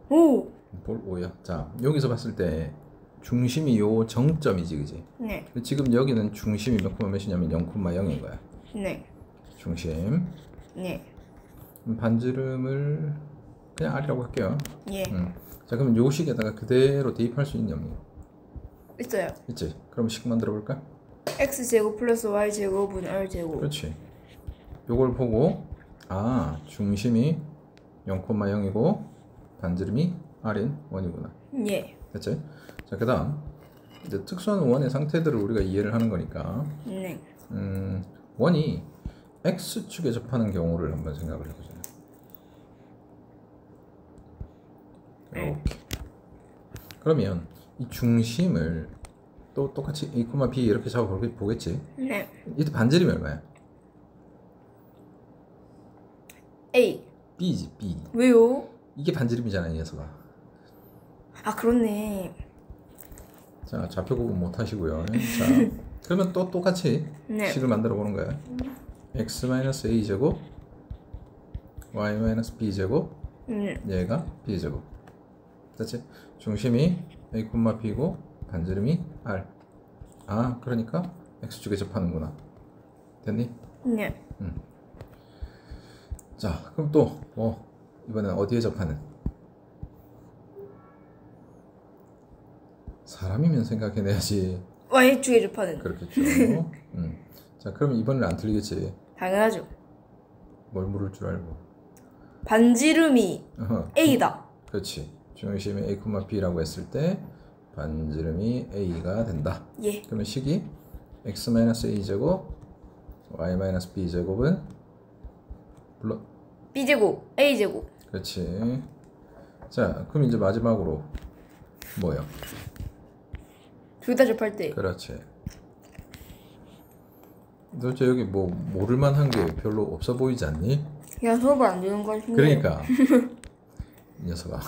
오. 볼 5야. 자, 여기서 봤을 때 중심이 요 정점이지, 그지? 네. 지금 여기는 중심이 몇 콤마 몇이냐면 0,0인 거야. 네. 중심. 네. 반지름을 그냥 R이라고 할게요. 예. 자, 그럼 요 식에다가 그대로 대입할 수 있냐 없냐? 있어요. 있지? 그럼 식 만들어 볼까? x제곱 플러스 y제곱은 r제곱. 그렇지. 요걸 보고 아, 중심이 0,0이고 반지름이 R인 원이구나. 예. 됐지? 자, 그 다음 이제 특수한 원의 상태들을 우리가 이해를 하는 거니까 네. 원이 X축에 접하는 경우를 한번 생각을 해보자. 이렇게. 그러면 이 중심을 또 똑같이 A, B 이렇게 잡아보겠지? 네. 이때 반지름이 얼마야? A. B지, B. 왜요? 이게 반지름이잖아, 이 녀석아. 아, 그렇네. 자, 좌표 구분 못 하시고요. 자, 그러면 또 똑같이 네. 식을 만들어 보는 거야. x-a 제곱 y-b 제곱 얘가 b 제곱. 됐지? 중심이 a, b고 반지름이 r. 아, 그러니까 x축에 접하는구나. 됐니? 네. 자, 그럼 또 이번엔 어디에 접하는? 사람이면 생각해내야지. y축에 접하는. 그렇겠죠. 자, 그러면 이번엔 안 틀리겠지. 당연하죠. 뭘 물을 줄 알고. 반지름이 A다. 그렇지. 중심이 A, B라고 했을 때 반지름이 A가 된다. 예. 그러면 식이 x-a 제곱 y-b 제곱은 물론 B제곱, A제곱. 그렇지. 자, 그럼 이제 마지막으로 뭐요? 둘 다 접할 때. 그렇지. 도대체 여기 뭐 모를만한 게 별로 없어 보이지 않니? 그냥 수업을 안 되는 건 신기해요. 그러니까 이 녀석아.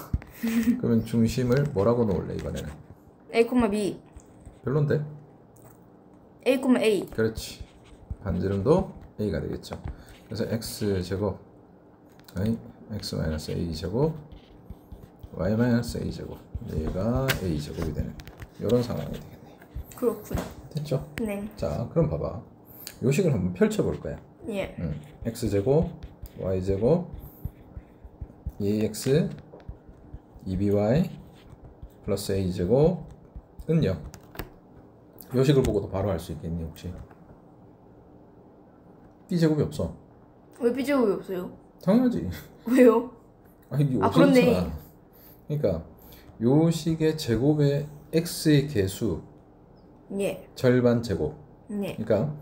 그러면 중심을 뭐라고 놓을래 이번에는? A, B. 별론데? A, A. 그렇지. 반지름도 A가 되겠죠. 그래서 x 제곱 x-a 제곱 y-a 제곱 얘가 a 제곱이 되는 이런 상황이 되겠네. 그렇군. 됐죠? 네. 자, 그럼 봐봐. 요 식을 한번 펼쳐볼 거야. 예. x 제곱 y 제곱 2ax 2by 플러스 a 제곱은요. 요 식을 보고도 바로 알 수 있겠니 혹시? b 제곱이 없어. 왜 B제곱이 없어요? 당연하지. 왜요? 이게 아, 그렇네. 없어졌잖아. 그러니까 요 식의 제곱의 x의 개수 예. 절반 제곱. 네. 그러니까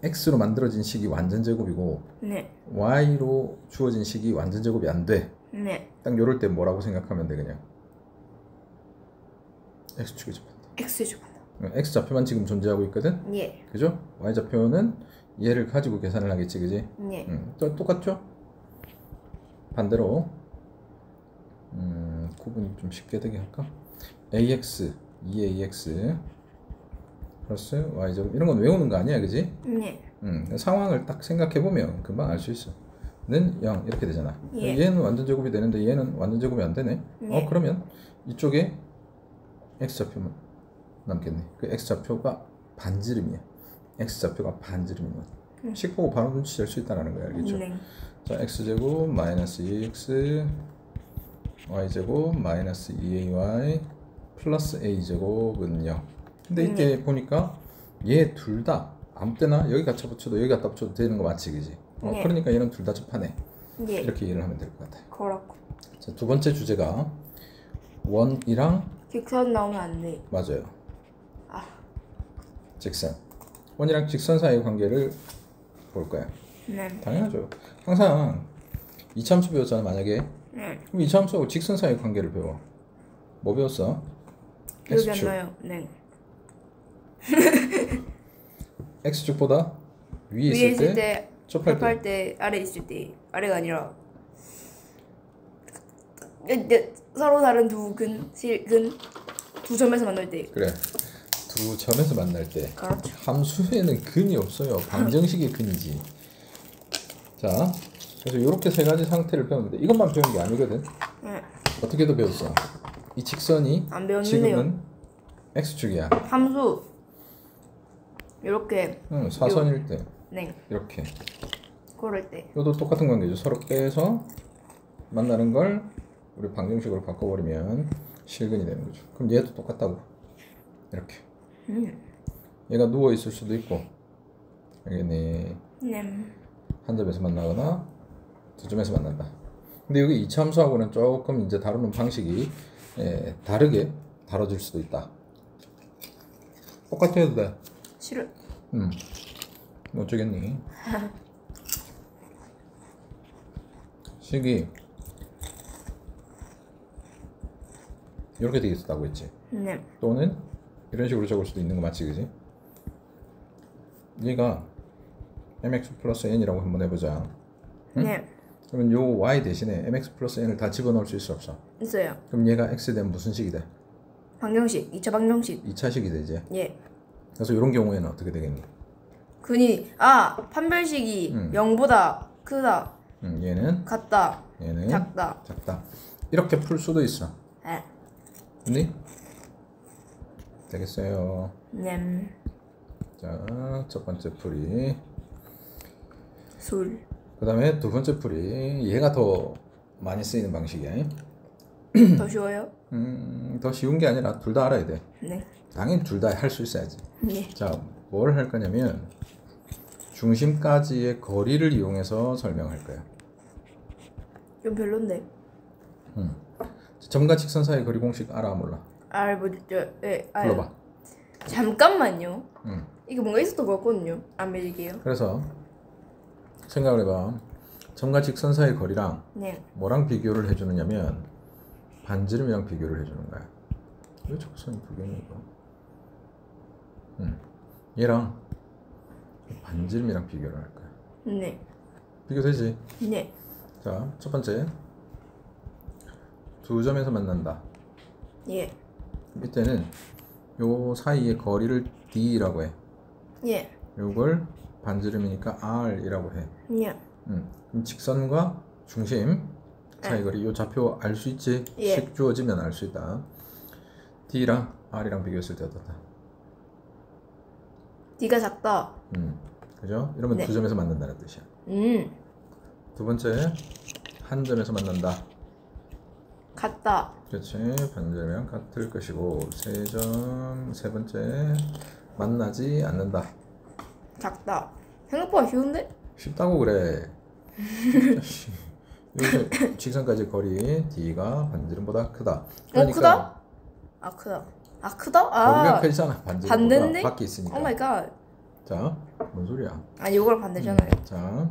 x로 만들어진 식이 완전 제곱이고 네. y로 주어진 식이 완전 제곱이 안 돼. 네. 딱 요럴 때 뭐라고 생각하면 돼 그냥? x축에 접한다. X에 접한다. x 좌표만 지금 존재하고 있거든. 예. 그죠? y 좌표는 얘를 가지고 계산을 하겠지, 그지? 예. 또 똑같죠? 반대로 구분 좀 쉽게 되게 할까? ax 2ax 플러스 y제곱 이런 건 외우는 거 아니야, 그지? 네. 상황을 딱 생각해 보면 금방 알 수 있어. 는 0 이렇게 되잖아. 예. 얘는 완전 제곱이 되는데 얘는 완전 제곱이 안 되네. 예. 그러면 이쪽에 x 좌표만 남겠네. 그 x 좌표가 반지름이야. x 좌표가 반지름이야. 식 보고 바로 눈치챌 수 있다는 거야, 알겠죠? 네. 자, x제곱 마이너스 2x y제곱 마이너스 2ay 플러스 a제곱은 0. 근데 이때 보니까 얘 둘 다 아무 때나 여기 갖다 붙여도 여기 갖다 붙여도 되는 거 맞지, 그지? 네. 그러니까 얘는 둘 다 접하네. 예. 이렇게 이해를 하면 될 것 같아. 그렇고. 자, 두 번째 주제가 원이랑 직선 나오면 안 돼. 맞아요. 아. 직선. 원이랑 직선 사이의 관계를 볼 거야. 네. 당연하죠. 항상 이차함수 배웠잖아, 만약에. 네. 그럼 이차함수하고 직선 사이의 관계를 배워. 뭐 배웠어? 기억이 안 X축. 나요. 네. X축보다 위에 위에 있을 있을 때, 때, 접할 때. 접할 때, 아래 있을 때, 아래가 아니라 서로 다른 두 두 점에서 만날 때. 그래. 두 점에서 만날 때. 그렇죠. 함수에는 근이 없어요. 방정식의 근이지. 자, 그래서 이렇게 세 가지 상태를 배웠는데 이것만 배운 게 아니거든. 어떻게도 배웠어. 이 직선이 안 배웠는데요. 지금은 x축이야. 함수 이렇게 응, 사선일 때 네 이렇게. 그럴 때 이것도 똑같은 관계죠. 서로 빼서 만나는 걸 우리 방정식으로 바꿔버리면 실근이 되는 거죠. 그럼 얘도 똑같다고. 이렇게. 얘가 누워 있을 수도 있고, 알겠니? 네. 한 점에서 만나거나 두 점에서 만난다. 근데 여기 이차 함수하고는 조금 이제 다루는 방식이 다르게 다뤄질 수도 있다. 똑같아도 돼. 싫어. 뭐 어쩌겠니? 식이 이렇게 되어 있었다고 했지. 네. 또는 이런 식으로 적을 수도 있는 거 맞지, 그지? 얘가 mx 플러스 n이라고 한번 해보자. 응? 네. 그러면 요 y 대신에 mx 플러스 n을 다 집어넣을 수 있어 없어? 있어요. 그럼 얘가 x 되면 무슨 식이 돼? 방정식 2차 방정식. 2차식이 되지. 예. 그래서 이런 경우에는 어떻게 되겠니? 근이 판별식이 0보다 크다. 얘는 같다. 얘는 작다. 작다. 이렇게 풀 수도 있어. 네. 근데 되겠어요. 냠. 자, 첫 번째 풀이. 술. 그 다음에 두 번째 풀이. 얘가 더 많이 쓰이는 방식이야. 더 쉬워요? 더 쉬운 게 아니라 둘 다 알아야 돼. 네. 당연히 둘 다 할 수 있어야지. 네. 자, 뭘 할 거냐면 중심까지의 거리를 이용해서 설명할 거야. 좀 별론데. 점과 직선 사이 거리 공식 알아 몰라? 불러봐. 잠깐만요. 응. 이게 뭔가 있었던 것 같거든요. 안 믿을게요. 그래서 생각을 해봐. 점과 직선 사이 거리랑 네. 뭐랑 비교를 해주느냐면 반지름이랑 비교를 해주는 거야. 왜 자꾸 선이 두 개냐 이거? 얘랑 반지름이랑 비교를 할 거야. 네. 비교되지? 네. 자, 첫 번째 두 점에서 만난다. 예. 이때는 요 사이의 거리를 d라고 해. 예. 요걸 반지름이니까 r이라고 해. 예. 그럼 직선과 중심 사이 거리 요 좌표 알 수 있지? 예. 식 주어지면 알 수 있다. d랑 r이랑 비교했을 때 어떻다? D가 작다. 그죠? 이러면 네. 두 점에서 만난다는 뜻이야. 두 번째 한 점에서 만난다. 같다. 그렇지. 반지름이랑 같을 것이고 세 번째 만나지 않는다. 작다. 생각보다 쉬운데? 쉽다고 그래. 여기서 직선까지 거리 d가 반지름보다 크다. 크다? 아 크다. 아 크다? 거리가 아 크잖아. 반지름보다 반대인데? 밖에 있으니까. 오 마이 갓. 자, 뭔 소리야? 아 이걸 반대잖아요. 자,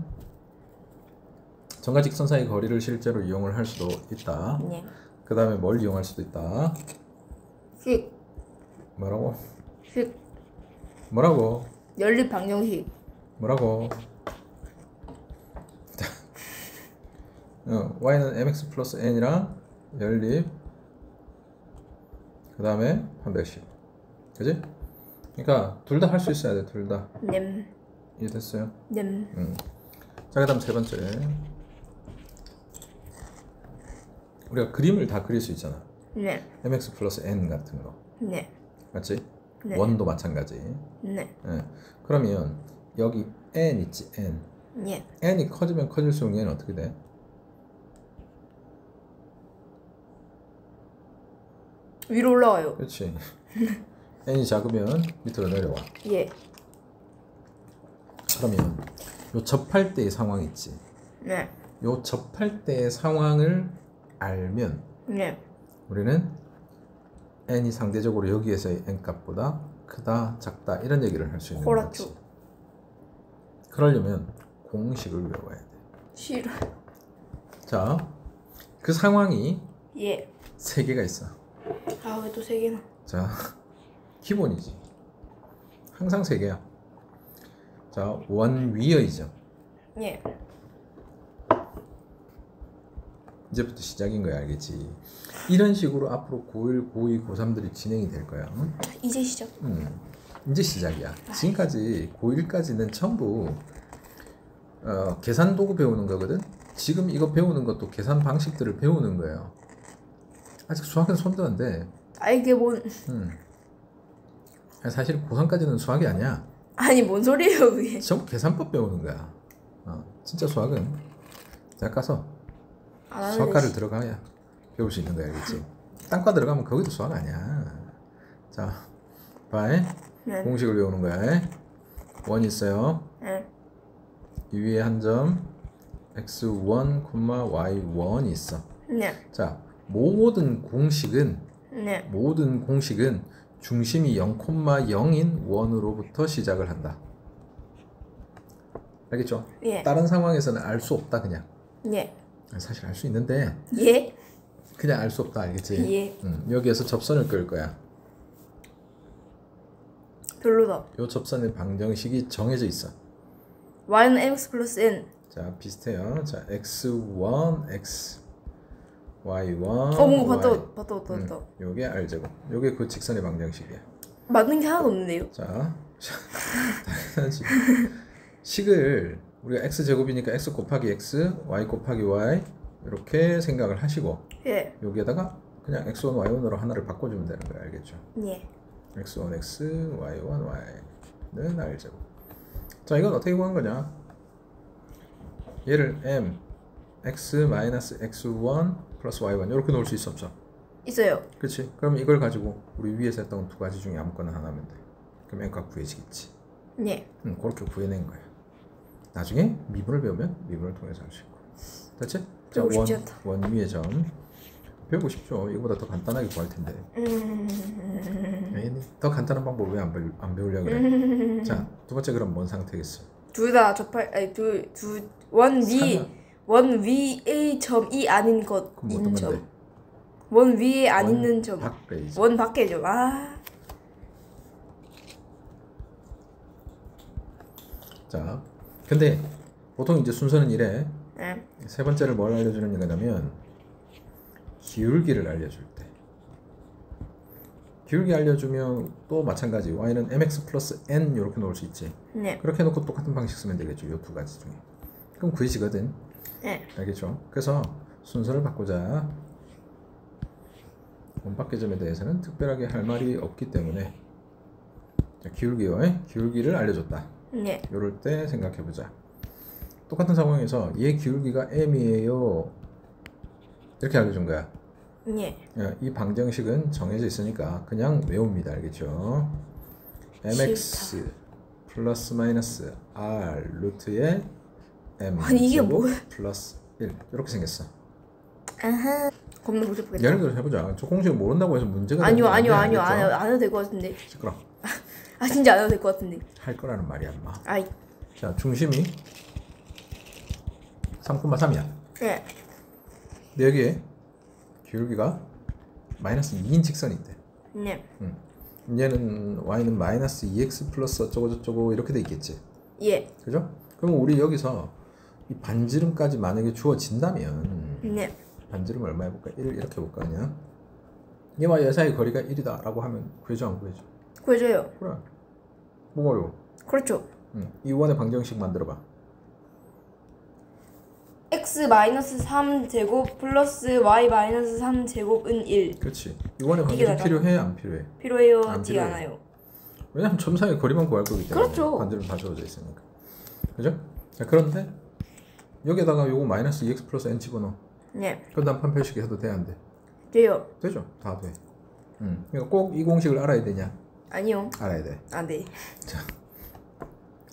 점과 직선 사이 거리를 실제로 이용을 할 수도 있다. 네. 그 다음에 뭘 이용할 수도 있다. 식. 뭐라고? 식. 뭐라고? 연립 방정식. 뭐라고? y는 mx 플러스 n이랑 연립 그 다음에 판별식. 그지? 그러니까 둘 다 할 수 있어야 돼. 둘 다. 냄. 이해됐어요? 냄. 자, 그 다음 세 번째 우리가 그림을 다 그릴 수 있잖아. 네. mx 플러스 n 같은 거 네. 맞지? 네. 원도 마찬가지. 네. 그러면 여기 n 있지? n 네. n이 커지면 커질수록 얘는 어떻게 돼? 위로 올라와요. 그렇지. n이 작으면 밑으로 내려와. 예. 그러면 요 접할 때의 상황 있지? 네. 요 접할 때의 상황을 알면 네. 우리는 n이 상대적으로 여기에서의 n 값보다 크다, 작다 이런 얘기를 할 수 있는 그렇죠. 거지. 그러려면 공식을 외워야 돼. 싫어. 자, 그 상황이 예. 세 개가 있어. 아 왜 또 세 개나? 자, 기본이지. 항상 세 개야. 자, 원위의 점. 예. 이제부터 시작인 거야, 알겠지? 이런 식으로 앞으로 고1, 고2, 고3들이 진행이 될 거야. 응? 이제 시작. 이제 시작이야. 지금까지 고1까지는 전부 계산 도구 배우는 거거든. 지금 이거 배우는 것도 계산 방식들을 배우는 거예요. 아직 수학은 손도 안 돼. 아 이게 뭔 사실 고3까지는 수학이 아니야. 아니 뭔 소리예요 그게? 전부 계산법 배우는 거야. 진짜 수학은 대학 가서 안 하는데, 수학과를 들어가야 배울 수 있는 거야, 알겠지? 딴과 들어가면 거기도 수학 아니야. 자, 봐이. 네. 공식을 외우는 거야. 원 있어요. 네. 이 위에 한 점 x1, y1 있어. 네. 자, 모든 공식은 네. 중심이 0,0인 원으로부터 시작을 한다. 알겠죠? 예. 다른 상황에서는 알 수 없다 그냥. 예. 사실 알 수 있는데 예. 그냥 알 수 없다, 알겠지? 예. 여기에서 접선을 그을 거야. 별로다. 요 접선의 방정식이 정해져 있어. y는 mx 플러스 n. 자, 비슷해요. 자, x1, x, y1, 뭔가 y. 봤다. 요게 r제곱. 요게 그 직선의 방정식이야. 맞는 게 하나도 없는데요? 자, 당연하지. 식을 우리가 x제곱이니까 x 곱하기 x, y 곱하기 y 이렇게 생각을 하시고 예. 여기에다가 그냥 x1, y1으로 하나를 바꿔주면 되는 거야, 알겠죠? 예. x1, x, y1, y는 r제곱. 자, 이건 어떻게 구하는 거냐? 얘를 m x 마이너스 x1 플러스 y1 이렇게 놓을 수 있어 없어? 있어요. 그렇지? 그럼 이걸 가지고 우리 위에서 했던 두 가지 중에 아무거나 하나면 돼. 그럼 m값 구해지겠지. 예. 그렇게 구해낸 거야. 나중에 미분을 배우면 미분을 통해서 할 수 있고. 됐지? 자, 배우고 싶지 않다. 원 위의 점 배우고 싶죠. 이거보다 더 간단하게 구할 텐데. 에이, 더 간단한 방법 왜 안 배우려고 그래? 자, 두 번째 그럼 뭔 상태겠어? 둘 다 접할 아니 원 위의 점이 아닌 그럼 어떤 것인 점. 건데? 원 위에 안 있는 점. 밖이지. 원 밖의 점. 아. 자, 근데 보통 이제 순서는 이래. 네. 세 번째를 뭘 알려주는 거냐면 기울기를 알려줄 때. 기울기 알려주면 또 마찬가지. y는 mx 플러스 n 이렇게 놓을 수 있지. 네. 그렇게 해놓고 똑같은 방식 쓰면 되겠죠. 이 두 가지 중에. 그럼 구해지거든. 네. 알겠죠? 그래서 순서를 바꾸자. 원밖의 점에 대해서는 특별하게 할 말이 없기 때문에 자, 기울기를 알려줬다. 네. 이럴 때 생각해보자. 똑같은 상황에서 얘 기울기가 m이에요. 이렇게 알려준 거야. 네. 이 방정식은 정해져 있으니까 그냥 외웁니다. 알겠죠? mx 플러스 마이너스 r 루트의 m 아니, 이게 뭐야? 플러스 1 이렇게 생겼어. 아하. 겁나 복잡하겠다. 예를 들어 해보자. 저 공식을 모른다고 해서 문제가 아니요. 되는 거 안 아니겠죠? 해도 될 것 같은데. 시끄러. 아 진짜 안 해도 될 것 같은데. 할 거라는 말이야, 인마. 아이. 자, 중심이 3,3이야. 네. 근데 여기에 기울기가 마이너스 2인 직선이 있대. 네. 얘는 y는 마이너스 2x 플러스 어쩌고 저쩌고 이렇게 돼 있겠지. 예. 그죠? 그럼 우리 여기서 이 반지름까지 만약에 주어진다면 네. 반지름 얼마 해볼까? 1을 이렇게 해볼까 그냥? 얘와 얘 사이 거리가 1이다 라고 하면 구해줘 안 구해줘? 구해줘요. 그래. 뭐가 어려워? 그렇죠. 이 원의 방정식 만들어봐. x 마이너스 3제곱 플러스 y 마이너스 3제곱은 1. 그렇지. 이 원의 이게 방정식 나잖아. 필요해 안 필요해? 필요해요지 필요해요. 않아요. 왜냐면 점 사이 거리만 구할 거기 때문에. 그렇죠. 반지름 다 주어져 있으니까. 그죠? 자, 그런데 여기에다가 요거 마이너스 2x 플러스 n 집어넣어. 네. 그 다음 판별식이 해도 돼 안 돼? 돼요. 되죠? 다 돼. 그러니까 꼭 이 공식을 알아야 되냐? 아니요. 알아야 돼. 안 돼. 자,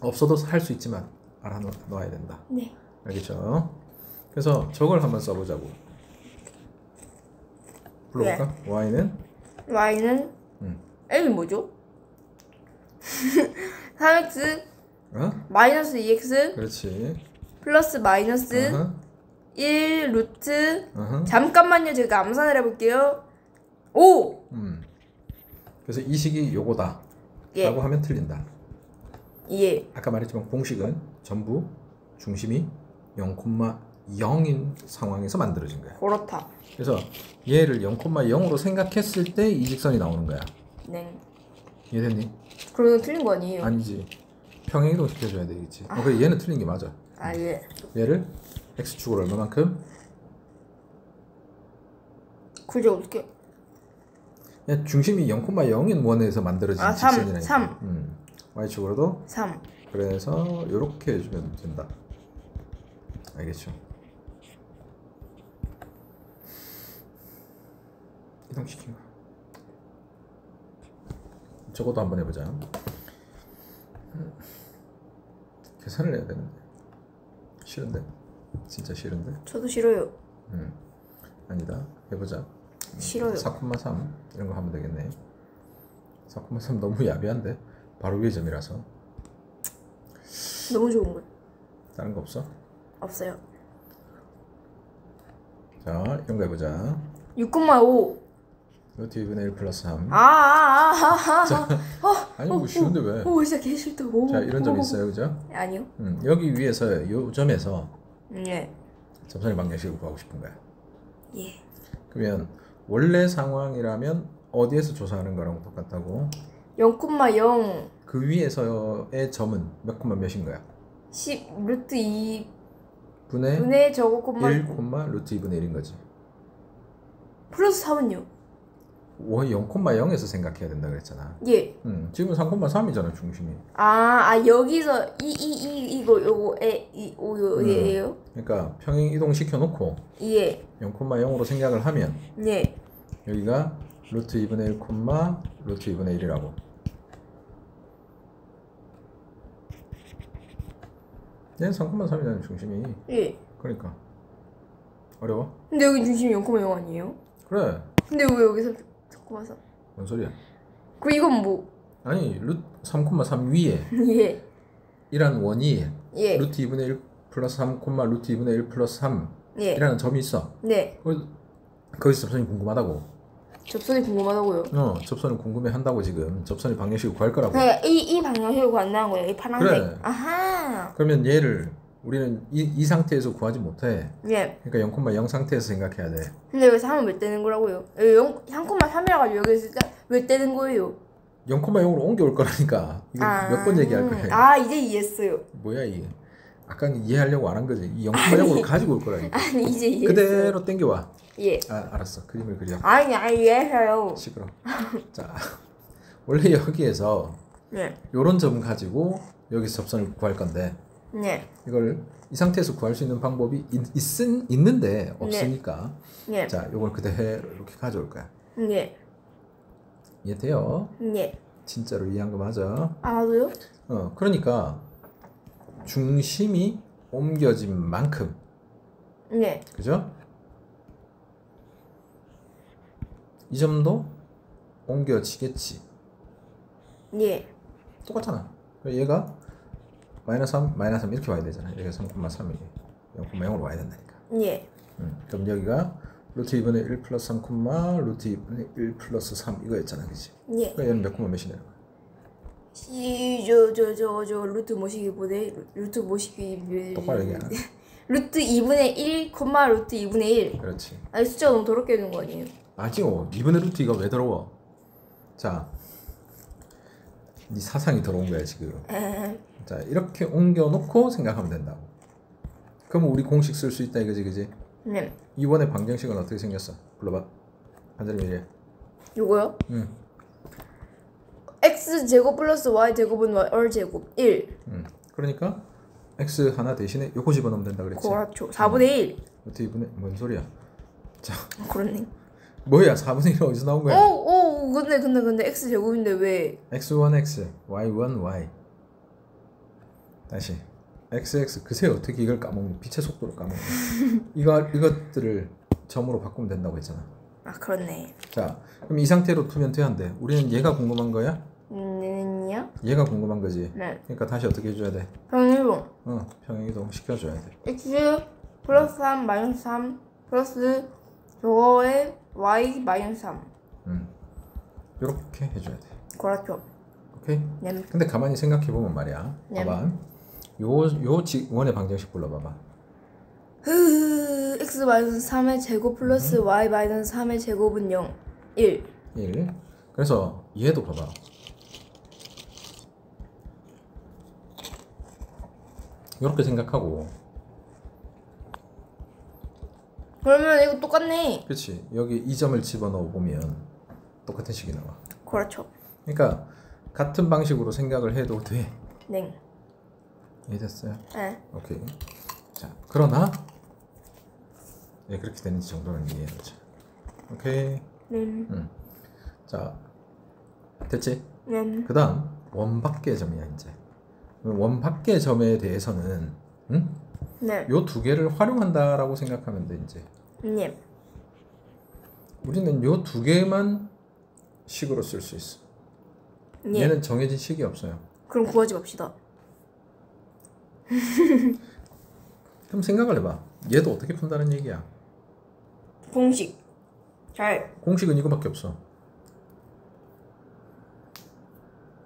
없어도 할 수 있지만 알아 놓아야 된다. 네. 알겠죠? 그래서 저걸 한번 써보자고. 불러볼까? y는 y는 m이 뭐죠? 3x 마이너스 2x 그렇지. 플러스 마이너스 어허. 1 루트 어허. 잠깐만요. 제가 암산을 해볼게요. 5! 그래서 이 식이 요거다 예. 라고 하면 틀린다. 예. 아까 말했지만 공식은 전부 중심이 0,0인 상황에서 만들어진 거야. 그렇다. 그래서 얘를 0,0으로 생각했을 때 이 직선이 나오는 거야. 네. 이해됐니? 그러면 틀린 거 아니에요? 아니지. 평행이동 시켜줘야 되겠지. 그래 얘는 틀린 게 맞아. 아 예. 얘를 x축으로 얼마만큼? 그게 어떻게? 그냥 중심이 0,0인 원에서 만들어진 아, 3, 직선이라니까. 3. y축으로도 3. 그래서 이렇게 해주면 된다. 알겠죠? 이동시킨 거. 저것도 한번 해보자. 계산을 해야 되는데 싫은데? 진짜 싫은데? 저도 싫어요. 아니다. 해보자. 싫어요. 4,3 이런 거 하면 되겠네. 4,3 너무 야비한데? 바로 위의 점이라서. 너무 좋은 거. 다른 거 없어? 없어요. 자, 이런 거 해보자. 6,5. 루트 2분의 1 플러스 3. 아니 뭐 쉬운데 왜? 오, 진짜 개 싫다. 오. 자, 이런 점이 있어요, 그죠? 아니요. 여기 위에서 이 점에서 예. 접선의 방정식을 구하고 싶은 거야. 예. 그러면 원래 상황이라면 어디에서 조사하는 거랑 똑같다고? 0,0. 그 위에서의 점은 몇 콤마 몇인 거야? 10 루트 2 분의 분의 저거 콤마 1 콤마 루트 2분의 1인 거지. 플러스 4은요? 0,0에서 생각해야 된다 그랬잖아. 예. 지금 3,3이잖아 중심이. 여기서 이거 요거 요예요? 그러니까 평행 이동 시켜 놓고 예. 0,0으로 생각을 하면 예. 여기가 루트 2분의 1 콤마 루트 2분의 1이라고. 얘는 3,3이잖아 중심이. 예. 그러니까 어려워? 근데 여기 중심이 0,0 아니에요? 그래. 근데 왜 여기서 3,3? 뭔 소리야? 그 이건 뭐? 아니 루트 3,3 위에 예. 이란 원이 예. 루트 2분의 1 플러스 3 콤마 루트 2분의 1 플러스 3 예. 이라는 점이 있어. 네. 거기서 접선이 궁금하다고. 접선이 궁금하다고요? 접선을 궁금해 한다고 지금. 접선의 방정식을 구할 거라고. 그러니까 이 방향식으로 안 나온 거예요. 이 파란색. 그래. 아하. 그러면 얘를 우리는 이 상태에서 구하지 못해. 예. 그러니까 0,0 상태에서 생각해야 돼. 근데 왜 3은 왜 떼는 거라고요? 0,3이라 가지고 여기 있을 때 왜 떼는 거예요? 0,0으로 옮겨올 거라니까. 이거 몇 번 얘기할 거야. 이제 이해했어요. 뭐야 이게. 아까는 이해하려고 안 한 거지. 이 0,0으로 가지고 올 거라니까. 아니 이제 이해했어요. 그대로 땡겨와. 예. 알았어. 그림을 그려. 아니 이해했어요. 시끄러. 자, 원래 여기에서 네. 요런 점 가지고 여기서 접선을 구할 건데 네. 이걸 이 상태에서 구할 수 있는 방법이 있는데 없으니까. 네. 자, 요걸 그대로 이렇게 가져올 거야. 네. 이해돼요? 네. 진짜로 이해한 거 맞아? 나도요? 그러니까 중심이 옮겨진 만큼, 네. 그죠? 이 점도 옮겨지겠지. 네. 똑같잖아. 얘가 마이너스 3, 마이너스 3 이렇게 와야 되잖아. 여기가 3,3이 0,0으로 와야 된다니까. 네. 그럼 여기가 루트 2분의 1 플러스 3, 루트 2분의 1 플러스 3 이거였잖아, 그치? 네. 그러니까 얘는 몇 콤마 몇이 되는 거야? 저 루트 모시기 보내 루트 모시기 똑바로 얘기 안 하네. 루트 2분의 1, 루트 2분의 1. 그렇지. 아니 숫자가 너무 더럽게 되는 거 아니에요? 아니요. 2분의 루트 2가 왜 더러워? 자, 네 사상이 더러운 거야 지금. 자, 이렇게 옮겨놓고 생각하면 된다고. 그러면 우리 공식 쓸 수 있다 이거지, 그지? 네. 이번에 방정식은 어떻게 생겼어? 불러봐. 한자리 이래. 요거요? 응. x 제곱 플러스 y 제곱은 y 제곱 1. 그러니까 x 하나 대신에 요거 집어넣으면 된다 그랬지? 그렇죠. 4분의 1. 루트 2분의 뭔 소리야? 자, 그렇네. 뭐야? 4분의 1은 어디서 나온 거야? 근데 x 제곱인데 왜? x1 x, y1 y. 다시 xx. 그새 어떻게 이걸 까먹니? 빛의 속도를 까먹니? 이것들을 점으로 바꾸면 된다고 했잖아. 그렇네. 자, 그럼 이 상태로 두면 돼, 안 돼? 우리는 얘가 궁금한 거야? 는요? 얘가 궁금한 거지. 네. 그러니까 다시 어떻게 해줘야 돼? 평일봉. 평행이동 시켜줘야 돼. x 플러스 3 마이너스 3 플러스 저거에 y 마이너스 3. 요렇게 해줘야 돼. 그렇죠. 오케이? 네. 근데 가만히 생각해보면 말이야. 네. 봐봐. 요 원의 방정식 불러봐봐. x 마이너스 3의 제곱 플러스 y 마이너스 3의 제곱은 0. 1. 1. 그래서 얘도 봐봐. 요렇게 생각하고 그러면 이거 똑같네. 그렇지. 여기 이 점을 집어넣어 보면 똑같은 식이 나와. 그렇죠. 그러니까 같은 방식으로 생각을 해도 돼. 네. 이해됐어요? 네. 오케이. 자, 그러나 예, 그렇게 되는지 정도는 이해해보자. 오케이. 자, 됐지? 그 다음 원 밖의 점이야 이제. 원 밖의 점에 대해서는 네. 요 두 개를 활용한다라고 생각하면 돼 이제. 네. 우리는 요 두 개만 식으로 쓸 수 있어. 네. 얘는 정해진 식이 없어요. 그럼 구하지 맙시다. 그럼 생각을 해봐. 얘도 어떻게 푼다는 얘기야? 공식. 잘. 공식은 이거밖에 없어.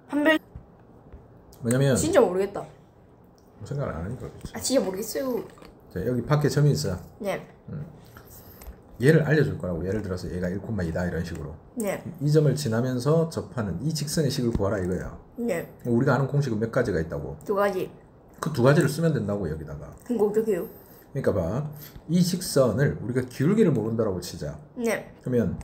한별. 뭐냐면 진짜 모르겠다. 생각을 안 하니까 그렇지. 아 진짜 모르겠어요. 자, 여기 밖에 점이 있어. 네. 얘를 알려줄 거라고. 예를 들어서 얘가 1,2다 이런 식으로. 네. 이 점을 지나면서 접하는 이 직선의 식을 구하라 이거야. 네. 우리가 아는 공식은 몇 가지가 있다고. 두 가지. 그 두 가지를 쓰면 된다고 여기다가. 그거 어떻게요? 그러니까 봐. 이 직선을 우리가 기울기를 모른다라고 치자. 네. 그러면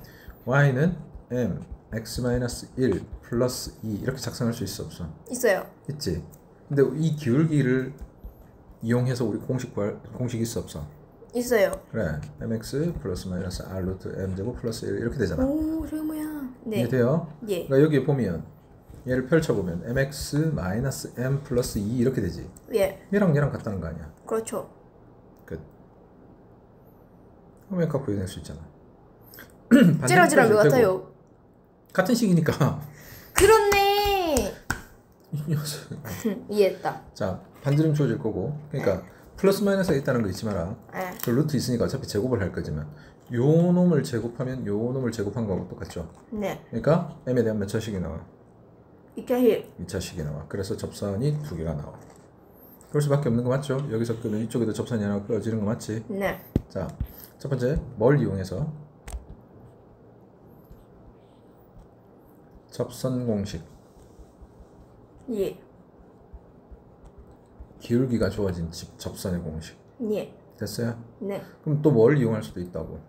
y는 m x-1 플러스 2 이렇게 작성할 수 있어 없어? 있어요. 있지. 근데 이 기울기를 이용해서 우리 공식 있어 없어? 있어요. 그래. mx 플러스 마이너스 r 루트 m 제곱 플러스 1 이렇게 되잖아. 오, 저게 뭐야? 네. 이해돼요? 예. 그러니까 여기에 보면 얘를 펼쳐보면 mx 마이너스 m 플러스 2 이렇게 되지. 예. 얘랑 얘랑 같다는 거 아니야. 그렇죠. 끝. 그럼 값 구해낼 수 있잖아. 찌라찌라 왜 같아요? 같은 식이니까. 그렇네. 이 녀석. 이해했다. 자, 반지름 주어질 거고. 그러니까 플러스 마이너스가 있다는 거 잊지 마라. 네. 그 루트 있으니까 어차피 제곱을 할 거지만 요 놈을 제곱하면 요 놈을 제곱한 거하고 똑같죠. 네. 그러니까 m에 대한 몇 차식이 나와? 2차1. 2차식이 나와. 그래서 접선이 두 개가 나와. 그럴 수밖에 없는 거 맞죠? 여기서 끄면 이쪽에도 접선이 하나 그어지는 거 맞지? 네. 자, 첫 번째 뭘 이용해서 접선 공식. 예. 기울기가 주어진 접선의 공식. 예. 됐어요? 네. 그럼 또 뭘 이용할 수도 있다고?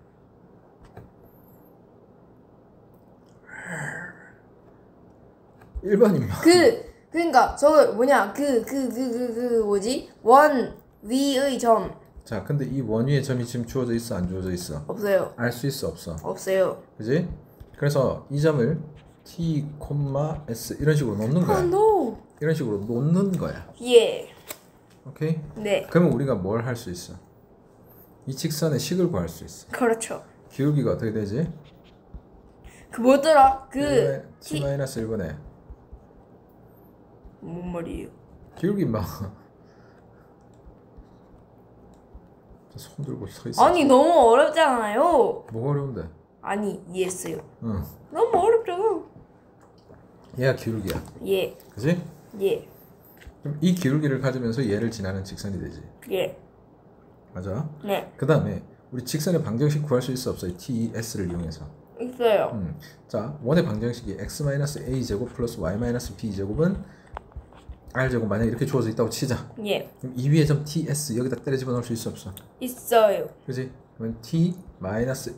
일반인만. 그러니까 저거 뭐냐? 뭐지? 원 위의 점. 자, 근데 이 원위의 점이 지금 주어져 있어, 안 주어져 있어? 없어요. 알 수 있어, 없어? 없어요. 그지? 그래서 이 점을 t, s 이런 식으로 놓는 거야. no. 이런 식으로 놓는 거야. 예. 오케이? 네. 그러면 우리가 뭘 할 수 있어? 이 직선의 식을 구할 수 있어. 그렇죠. 기울기가 어떻게 되지? 그 뭐더라? t-1분의 뭔 말이에요? 기울기 막 손 들고 서 있어. 아니 너무 어렵잖아요. 뭐가 어려운데? 아니 이해했어요. 응. 너무 어렵잖아. 얘가 기울기야. 예. 그지? 예. 그럼 이 기울기를 가지면서 얘를 지나는 직선이 되지. 예. 맞아? 네. 그 다음에 우리 직선의 방정식 구할 수 있어 없어요? TS를 이용해서. 있어요. 자, 원의 방정식이 x-a 제곱 플러스 y-b 제곱은 r 제곱 만약 이렇게 주어져 있다고 치자. 예. 그럼 이 위에 점 TS 여기다 때려 집어넣을 수 있어 없어? 있어요. 그지? 그러면 t-a 제곱.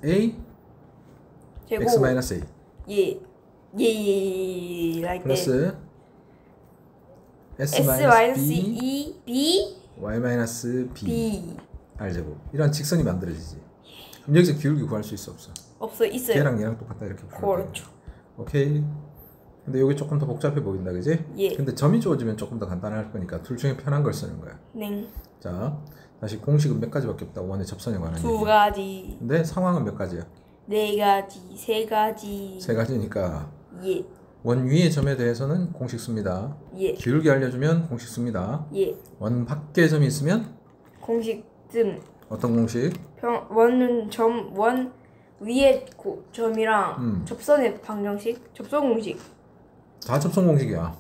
x-a 예. 예. like 플러스 S-E B y-b B r 제곱 이런 직선이 만들어지지. 그럼 여기서 기울기 구할 수 있어 없어? 없어 있어요. 걔랑 얘랑 똑같다 이렇게 풀어. 그렇죠. 오케이. 근데 여기 조금 더 복잡해 보인다, 그지? 예. 근데 점이 주어지면 조금 더 간단할 거니까 둘 중에 편한 걸 쓰는 거야. 네. 자, 다시 공식은 몇 가지밖에 없다. 원의 접선에 관한 얘기. 두 가지, 근데 상황은 몇 가지야? 네 가지, 세 가지. 세 가지니까 예. 원 위의 점에 대해서는 공식 씁니다. 예. 기울기 알려주면 공식 씁니다. 예. 원 밖의 점이 있으면 공식 뜸. 어떤 공식? 원은 원 위에 점이랑 접선의 방정식, 접선 공식. 다 접선 공식이야.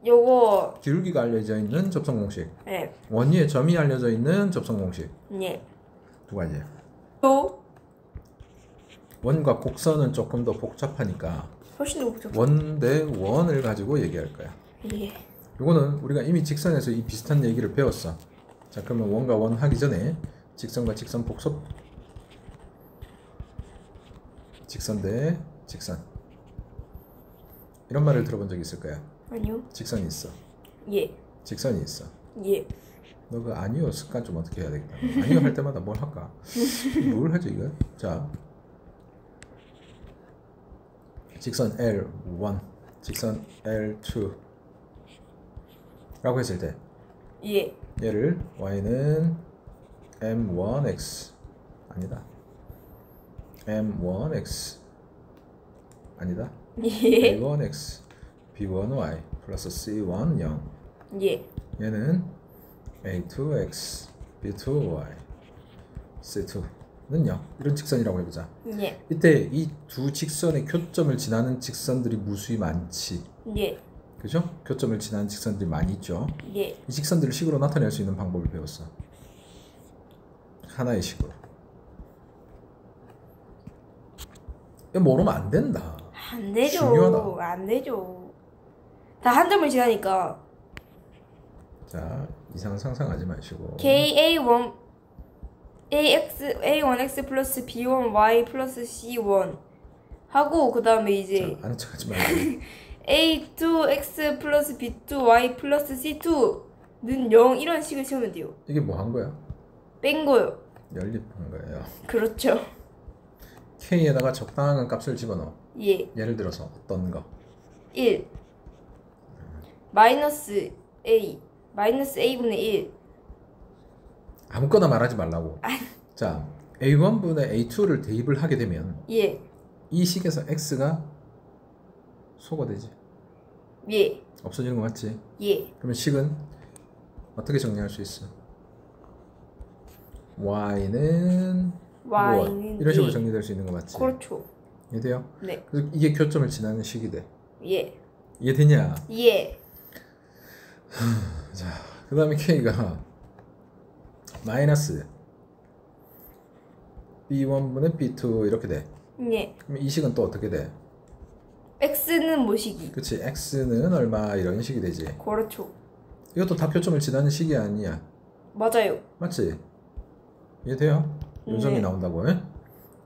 요거. 기울기가 알려져 있는 접선 공식. 예. 원 위에 점이 알려져 있는 접선 공식. 예. 두 가지. 또 원과 곡선은 조금 더 복잡하니까 훨씬 더 복잡해. 원 대 원을 가지고 얘기할 거야. 예. 이거는 우리가 이미 직선에서 이 비슷한 얘기를 배웠어. 자, 그러면 원과 원 하기 전에 직선과 직선 복속, 직선 대 직선, 이런 말을 들어본 적 있을 거야. 아니요. 직선이 있어. 예. 직선이 있어. 예. 너 그 아니요 습관 좀 어떻게 해야 되겠다. 아니요 할 때마다 뭘 할까? 뭘 하지 이거? 자, 직선 L1, 직선 L2 라고 했을 때 예. 얘를 y는 m1x 아니다, m1x 아니다, 예. a1x b1y 플러스 c1 0, 예. 얘는 a2x b2y c2는 0, 이런 직선이라고 해보자. 예. 이때 이 두 직선의 교점을 지나는 직선들이 무수히 많지. 예. 그죠? 교점을 지나는 직선들이 많이 있죠. 예. 이 직선들을 식으로 나타낼 수 있는 방법을 배웠어. 하나의 식으로. 이거 모르면 안 된다. 안 되죠. 중요하다. 안 되죠. 다 한 점을 지나니까. 자, 이상 상상하지 마시고. KA1 A1X 플러스 B1Y 플러스 C1 하고 그 다음에 이제 자, 아는 척하지 말고. A2X 플러스 B2Y 플러스 C2는 0 이런 식을 세우면 돼요. 이게 뭐 한 거야? 뺀 거요. 연립한 거예요. 그렇죠. K에다가 적당한 값을 집어넣어. 예. 예를 들어서 어떤 거? 1 마이너스 A 마이너스 A분의 1 아무거나 말하지 말라고. 자, A1분의 A2를 대입을 하게 되면 예. 이 식에서 X가 소거되지. 예. 없어지는 거 맞지? 예. 그러면 식은 어떻게 정리할 수 있어? Y는 Y는 이런 식으로 예. 정리될 수 있는 거 맞지? 그렇죠. 이해돼요? 네. 그래서 이게 교점을 지나는 식이 돼. 예. 이해되냐? 예. 자, 그 다음에 K가 마이너스 B1분의 B2 이렇게 돼. 예. 그럼 이 식은 또 어떻게 돼? X는 뭐시기? 그치, X는 얼마 이런 식이 되지. 그렇죠. 이것도 다 교점을 지나는 식이 아니야. 맞아요. 맞지? 이해돼요? 요점이 네. 나온다고. 에?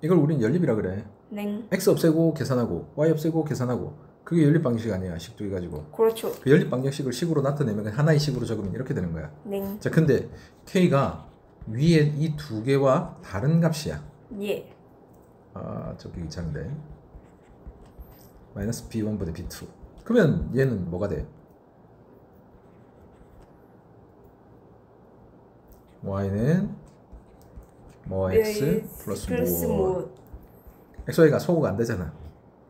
이걸 우린 연립이라 그래. 네. X 없애고 계산하고 Y 없애고 계산하고, 그게 연립 방식 아니야. 식 두 개 가지고. 그렇죠. 그 연립 방정식을 식으로 나타내면 하나의 식으로 적으면 이렇게 되는 거야. 네. 자, 근데 K가 위에 이 두 개와 다른 값이야. 예. 아, 저기 괜찮은데. 마이너스 B1분의 B2. 그러면 얘는 뭐가 돼? Y는 뭐 X 플러스 뭐 XY가 소호가 안 되잖아.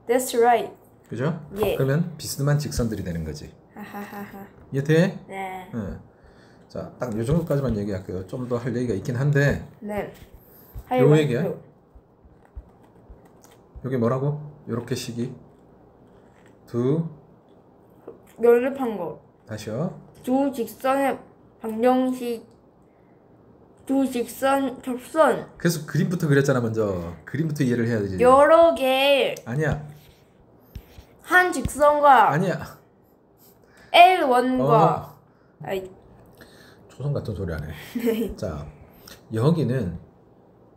That's right. 그죠? 예. 그러면 비스듬한 직선들이 되는 거지. 하하하하. 이해돼? 네. 응. 자, 딱 요 정도까지만 얘기할게요. 좀 더 할 얘기가 있긴 한데. 네. 요 얘기야? 여기 뭐라고? 요렇게 식이 두 연립한 거. 다시요. 두 직선의 방정식. 두 직선 접선. 그래서 그림부터 그렸잖아. 먼저 그림부터 이해를 해야 되지. 여러 개 아니야. 한 직선과 아니야. L1과 아이 초성 같은 소리 안 해. 자, 여기는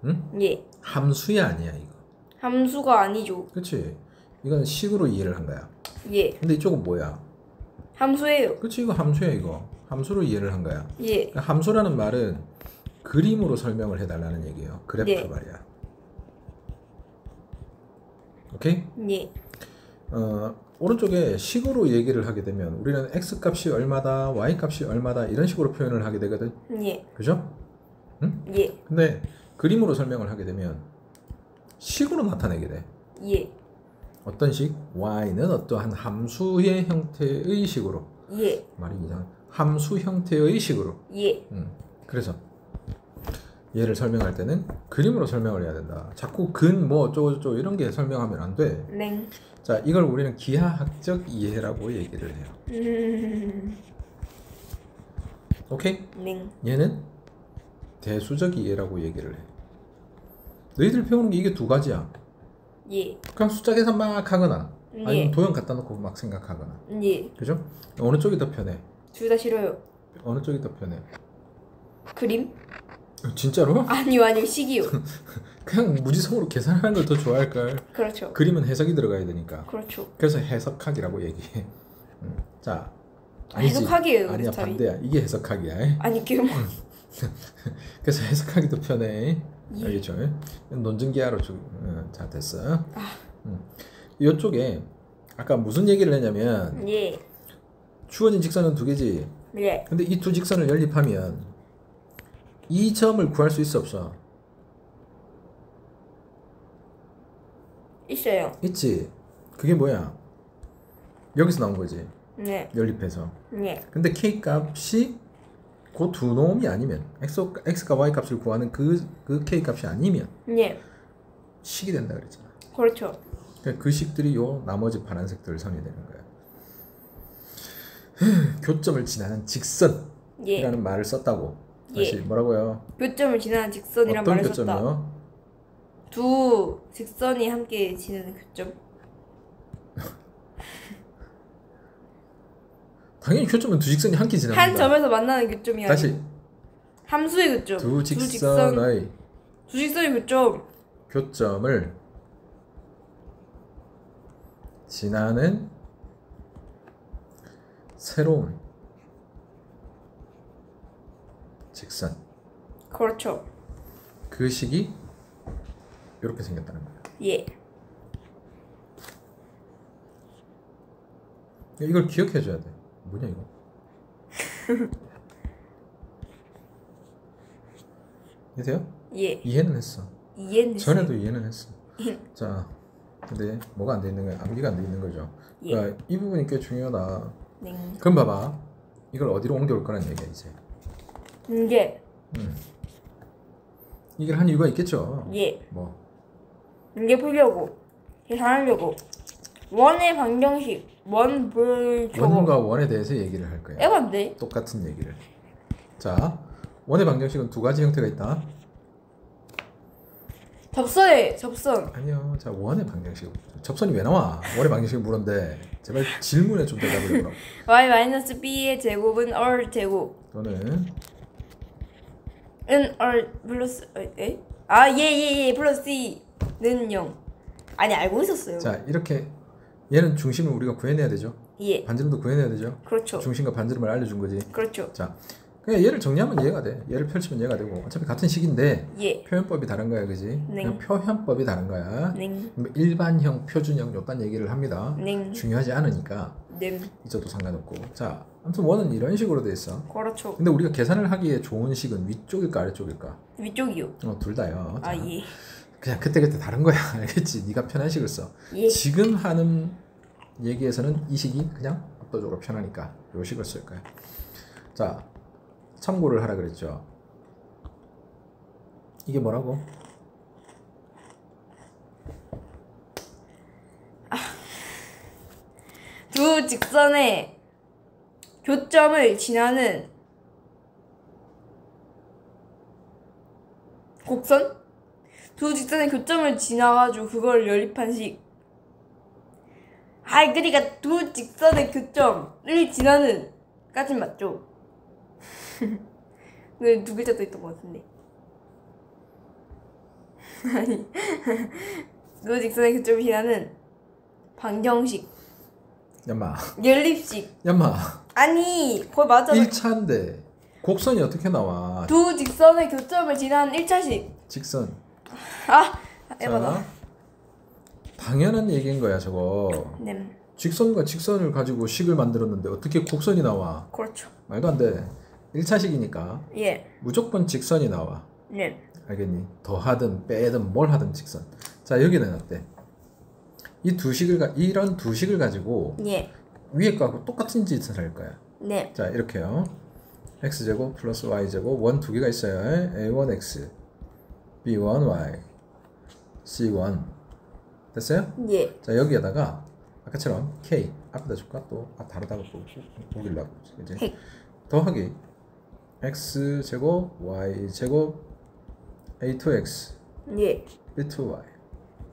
응? 예. 함수야 아니야 이거. 함수가 아니죠. 그렇지. 이건 식으로 이해를 한 거야. 예. 근데 이쪽은 뭐야? 함수예요. 그렇지, 이거 함수야 이거. 함수로 이해를 한 거야. 예. 함수라는 말은 그림으로 설명을 해달라는 얘기예요. 그래프 네. 말이야. 오케이? 예. 오른쪽에 식으로 얘기를 하게 되면 우리는 x 값이 얼마다, y 값이 얼마다 이런 식으로 표현을 하게 되거든. 예. 그죠? 응? 예. 근데 그림으로 설명을 하게 되면 식으로 나타내게 돼. 예. 어떤 식? y는 어떠한 함수의 형태의 식으로. 예. 말이 이상. 함수 형태의 식으로. 예. 그래서 얘를 설명할 때는 그림으로 설명을 해야 된다. 자꾸 근 뭐 어쩌고저쩌고 이런 게 설명하면 안 돼. 네. 자, 이걸 우리는 기하학적 이해라고 얘기를 해요. 오케이? 네. 얘는 대수적 이해라고 얘기를 해. 너희들 배우는 게 이게 두 가지야. 예. 그냥 숫자 계산 막 하거나 아니면 예. 도형 갖다 놓고 막 생각하거나. 예. 그죠? 어느 쪽이 더 편해? 둘 다 싫어요. 어느 쪽이 더 편해? 그림? 진짜로? 아니요 식이요. 그냥 무지성으로 계산하는 걸 더 좋아할걸. 그렇죠. 그림은 해석이 들어가야 되니까. 그렇죠. 그래서 해석하기라고 얘기해. 자, 아니지. 해석하기예요. 아니야, 답이. 반대야. 이게 해석하기야. 아니 그 뭐. 그래서 해석하기도 편해. 예. 알겠죠? 논증기하로 자 됐어. 이쪽에 아까 무슨 얘기를 했냐면 예. 주어진 직선은 두 개지. 예. 근데 이 두 직선을 연립하면 이 점을 구할 수 있어 없어? 있어요. 있지. 그게 뭐야? 여기서 나온 거지. 네. 연립해서. 네. 근데 k 값이 그 두 놈이 아니면 x과 y 값을 구하는 그 k 값이 아니면 네. 식이 된다 그랬잖아. 그렇죠. 그러니까 그 식들이 요 나머지 파란색들 선이 되는 거야. 교점을 지나는 직선이라는 예. 말을 썼다고. 예. 다시 뭐라고요? 교점을 지나는 직선이란 어떤 말을 썼다. 교점이요? 두 직선이 함께 지나는 교점. 당연히 교점은 두 직선이 함께 지납니다. 한 점에서 만나는 교점이 아니고 다시 함수의 교점. 두 직선의 두 직선의 교점. 교점을 지나는 새로운 직선. 그렇죠. 그 식이 이렇게 생겼다는 거야. 예. 이걸 기억해 줘야 돼. 뭐냐 이거? 이해돼요? 예. 이해는 했어. 이해는 전에도 이해는 했어. 자, 근데 뭐가 안 돼 있는 거야? 암기가 안 돼 있는 거죠. 예. 그러니까 이 부분이 꽤 중요하다. 네. 그럼 봐봐. 이걸 어디로 옮겨올 거란 얘기야 이제. 이게 이걸 한 이유가 있겠죠. 예. 뭐 이게 풀려고 계산하려고 원의 방정식 원불 원과 원에 대해서 얘기를 할 거야. 에반데. 똑같은 얘기를. 자, 원의 방정식은 두 가지 형태가 있다. 접선. 아니요. 자, 원의 방정식. 접선이 왜 나와? 원의 방정식을 물었는데 제발 질문에 좀 대답을 해보라고. y-b의 제곱은 r 제곱 또는 은 r 플러스 예 플러스 c는 0. 아니 알고 있었어요. 자, 이렇게 얘는 중심을 우리가 구해내야 되죠. 예. 반지름도 구해내야 되죠. 그렇죠. 중심과 반지름을 알려준 거지. 그렇죠. 자, 그냥 얘를 정리하면 이해가 돼. 얘를 펼치면 이해가 되고 어차피 같은 식인데 예. 표현법이 다른 거야, 그지? 네. 그냥 표현법이 다른 거야. 네. 일반형, 표준형 요딴 얘기를 합니다. 네. 중요하지 않으니까 네. 있어도 상관없고. 자, 아무튼 원은 이런 식으로 돼 있어. 그렇죠. 근데 우리가 계산을 하기에 좋은 식은 위쪽일까 아래쪽일까? 위쪽이요. 둘 다요. 자, 예. 그냥 그때그때 다른 거야. 알겠지? 네가 편한 식을 써. 예. 지금 하는 얘기에서는 이 식이 그냥 압도적으로 편하니까 요 식을 쓸 거야. 자, 참고를 하라 그랬죠. 이게 뭐라고? 두 직선의 교점을 지나는 곡선? 두 직선의 교점을 지나가지고 그걸 연립한 식. 아이 그러니까 두 직선의 교점을 지나는 까진 맞죠? 근데 두 글자 더 있던 것 같은데. 아니 두 직선의 교점을 지나는 방정식. 야마. 연립식. 야마. 아니 거의 맞아. 1차인데 곡선이 어떻게 나와? 두 직선의 교점을 지나는 1차식. 직선. 에바다. 자, 당연한 얘기인 거야 저거. 네. 직선과 직선을 가지고 식을 만들었는데 어떻게 곡선이 나와? 그렇죠. 말도 안 돼. 1차식이니까 예. 무조건 직선이 나와. 네. 알겠니? 더하든 빼든 뭘 하든 직선. 자, 여기는 어때? 이런 두 식을 가지고 예. 위에 거하고 똑같은 짓을 할 거야. 네. 자, 이렇게요. x제곱 플러스 y제곱 원 두 개가 있어요. a1x b1y c1 됐어요? 예. 자, 여기에다가 아까처럼 k 앞에다 줄까? 또 다르다고 또 보길라고 그지? 핵. 더하기 x제곱 y제곱 a2x 예. b2y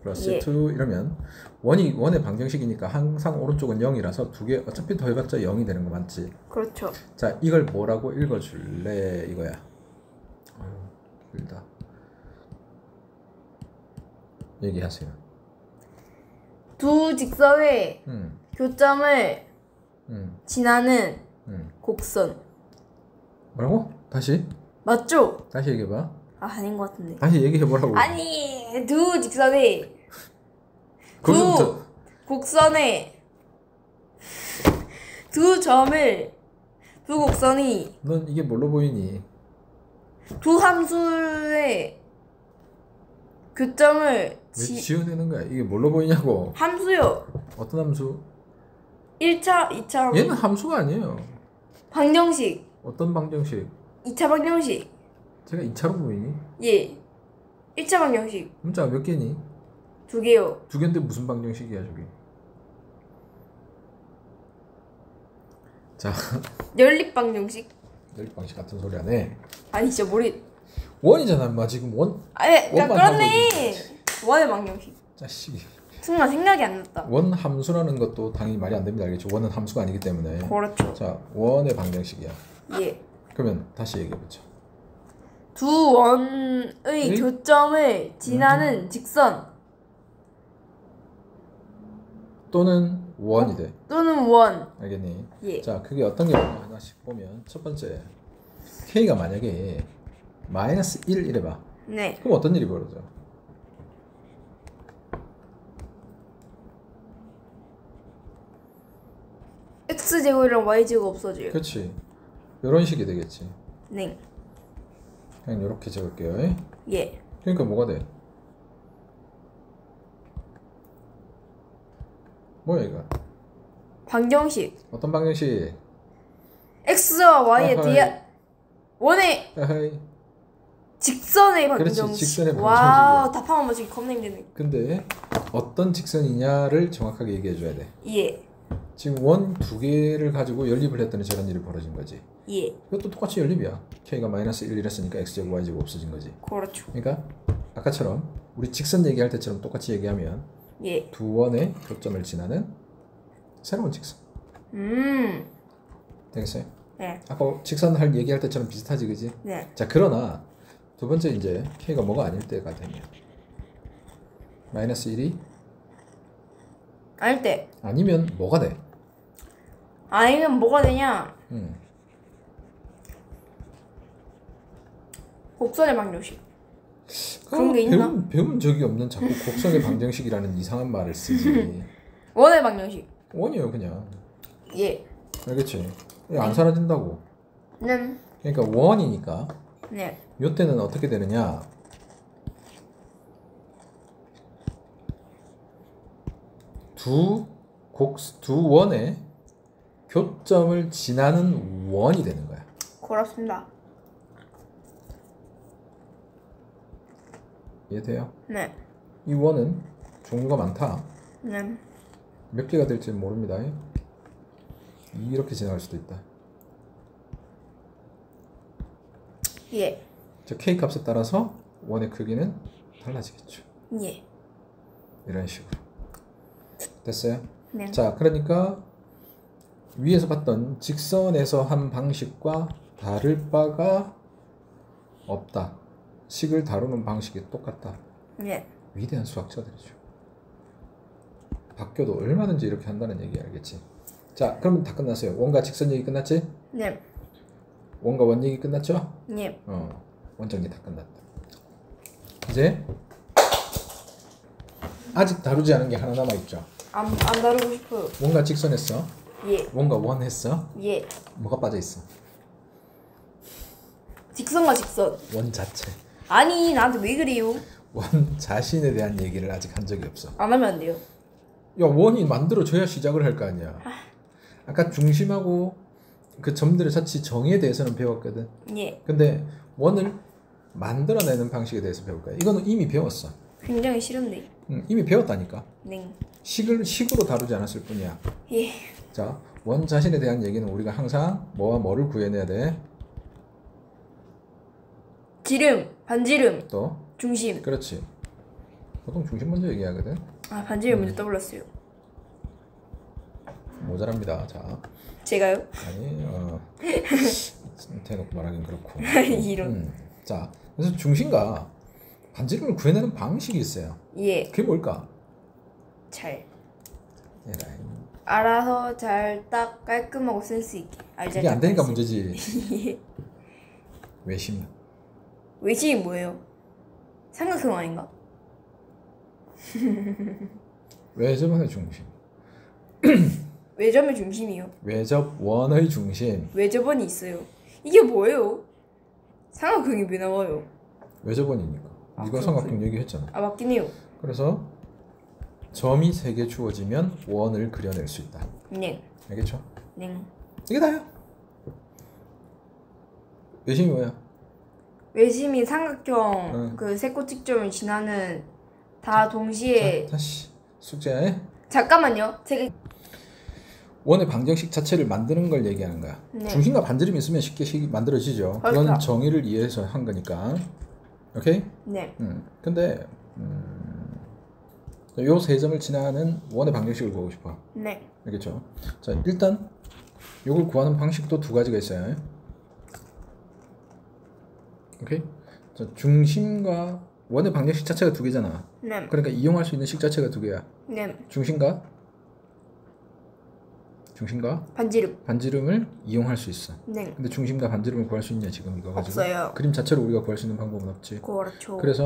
플러스 예. 2 이러면 원의 방정식이니까 항상 오른쪽은 0이라서 두 개 어차피 더해봤자 0이 되는 거 맞지? 그렇죠. 자, 이걸 뭐라고 읽어줄래 이거야. 둘다 얘기하세요. 두 직선의 음. 교점을 지나는 곡선. 뭐라고? 다시? 맞죠? 다시 얘기해봐. 아닌 것 같은데. 다시 얘기해보라고. 아니, 두 직선의 거기서부터. 두 곡선의 두 점을 두 곡선이 넌 이게 뭘로 보이니? 두 함수의 교점을 왜 지어내는 거야? 이게 뭘로 보이냐고. 함수요. 어떤 함수? 1차, 2차 얘는 함수가 아니에요. 방정식. 어떤 방정식? 2차 방정식. 제가 2차로 보이니? 예. 1차 방정식. 문자가 몇 개니? 2개요. 2개인데 무슨 방정식이야 저게? 자, 연립 방정식. 연립 방식 같은 소리 안 해. 아니 진짜 머리. 원이잖아 인마 지금 원. 아니 원만 그렇네. 원의 방정식. 자식이. 순간 생각이 안 났다. 원 함수라는 것도 당연히 말이 안 됩니다. 알겠죠? 원은 함수가 아니기 때문에. 그렇죠. 자, 원의 방정식이야. 예. 그러면 다시 얘기해보자. 두 원의 교점을 지나는 직선 또는 원이 돼. 또는 원. 알겠니? 예. 자, 그게 어떤 게 있나 하나씩 보면 첫 번째 K가 만약에 마이너스 1 이래봐. 네. 그럼 어떤 일이 벌어져? x제곱이랑 y제곱 없어져요. 그렇지. 이런 식이 되겠지. 네. 그냥 이렇게 적을게요. 예. 그러니까 뭐가 돼? 뭐야 이거? 방정식. 어떤 방정식? x와 y의 아하이. 대한 원의 에헤이. 직선의 그렇지, 방정식. 직선의 와우, 답하면 뭐 지금 겁나 힘드네. 근데 어떤 직선이냐를 정확하게 얘기해 줘야 돼. 예. 지금 원 두 개를 가지고 연립을 했더니 저런 일이 벌어진 거지. 예. 이것도 똑같이 연립이야. K가 마이너스 1 이랬으니까 X제곱 Y제곱 없어진 거지. 그렇죠. 그러니까 아까처럼 우리 직선 얘기할 때처럼 똑같이 얘기하면 예. 두 원의 교점을 지나는 새로운 직선 되겠어요? 네. 아까 직선 할 얘기할 때처럼 비슷하지 그지? 네. 자 그러나 두 번째 이제 K가 뭐가 아닐 때가 되면 마이너스 1이 아닐 때. 아니면 뭐가 돼? 아니면 뭐가 되냐? 곡선의 방정식. 그런 게 있나? 배운 적이 없는 자꾸 곡선의 방정식이라는 이상한 말을 쓰지. 원의 방정식. 원이에요 그냥. 예. 알겠지? 안 사라진다고. 네. 그러니까 원이니까 네. 요 때는 어떻게 되느냐? 두 원의 교점을 지나는 원이 되는 거야. 그렇습니다. 이해돼요? 네. 이 원은 종류가 많다. 네. 몇 개가 될지 모릅니다. 이렇게 지나갈 수도 있다. 예. 저 K 값에 따라서 원의 크기는 달라지겠죠. 예. 이런 식으로. 됐어요? 네. 자, 그러니까 위에서 봤던 직선에서 한 방식과 다를 바가 없다. 식을 다루는 방식이 똑같다. 네. 위대한 수학자들이죠. 바뀌어도 얼마든지 이렇게 한다는 얘기 알겠지? 자, 그러면 다 끝났어요. 원과 직선 얘기 끝났지? 네. 원과 원 얘기 끝났죠? 예. 원정리 다 끝났다. 이제 아직 다루지 않은 게 하나 남아있죠? 안 다루고 싶어요. 원과 직선 했어? 예. 원과 원 했어? 예. 뭐가 빠져있어? 직선과 직선. 원 자체. 아니, 나한테 왜 그래요? 원 자신에 대한 얘기를 아직 한 적이 없어. 안 하면 안 돼요. 야, 원이 만들어져야 시작을 할 거 아니야. 아까 중심하고 그 점들의 자치 정의에 대해서는 배웠거든. 예. 근데 원을 만들어내는 방식에 대해서 배울 거야. 이거는 이미 배웠어. 굉장히 싫은데. 이미 배웠다니까. 네. 식으로 다루지 않았을 뿐이야. 예. 자, 원 자신에 대한 얘기는 우리가 항상 뭐와 뭐를 구해내야 돼? 지름, 반지름, 또 중심. 그렇지. 보통 중심 먼저 얘기하거든. 아, 반지름 먼저 떠올랐어요. 모자랍니다. 자, 제가요? 아니 대놓고 말하긴 그렇고. 이런. 자, 그래서 중심과 반지름을 구해내는 방식이 있어요. 예. 그게 뭘까? 잘. 에라이. 알아서 잘 딱 깔끔하고 센스 있게. 그게 안 되니까 문제지. 외심. 외심이 뭐예요? 삼각형 아닌가? 외접원의 중심. 외점의 중심이요. 외접원의 중심. 외접원이 있어요. 이게 뭐예요? 삼각형이 왜 나와요? 외접원이니까. 아, 이거 삼각형 얘기했잖아. 아 맞긴 해요. 그래서 점이 3개 주어지면 원을 그려낼 수 있다. 네. 알겠죠? 네. 이게 다야. 외심이 뭐야? 외심이 삼각형 응. 그 세코직점을 지나는 다 동시에. 자, 다시 숙제해. 잠깐만요. 제가 원의 방정식 자체를 만드는 걸 얘기하는 거야. 네. 중심과 반지름이 있으면 쉽게 만들어지죠. 그렇죠. 그건 정의를 이해해서 한 거니까. 오케이? 네. 근데 요 세 점을 지나는 원의 방정식을 구하고 싶어. 네. 알겠죠? 자, 일단 요걸 구하는 방식도 두 가지가 있어요. 오케이? 자, 중심과 원의 방정식 자체가 두 개잖아. 네. 그러니까 이용할 수 있는 식 자체가 두 개야. 네. 중심과 반지름을 이용할 수 있어. 네. 근데 중심과 반지름을 구할 수 있냐 지금 이거 가지고? 없어요. 그림 자체로 우리가 구할 수 있는 방법은 없지. 그렇죠. 그래서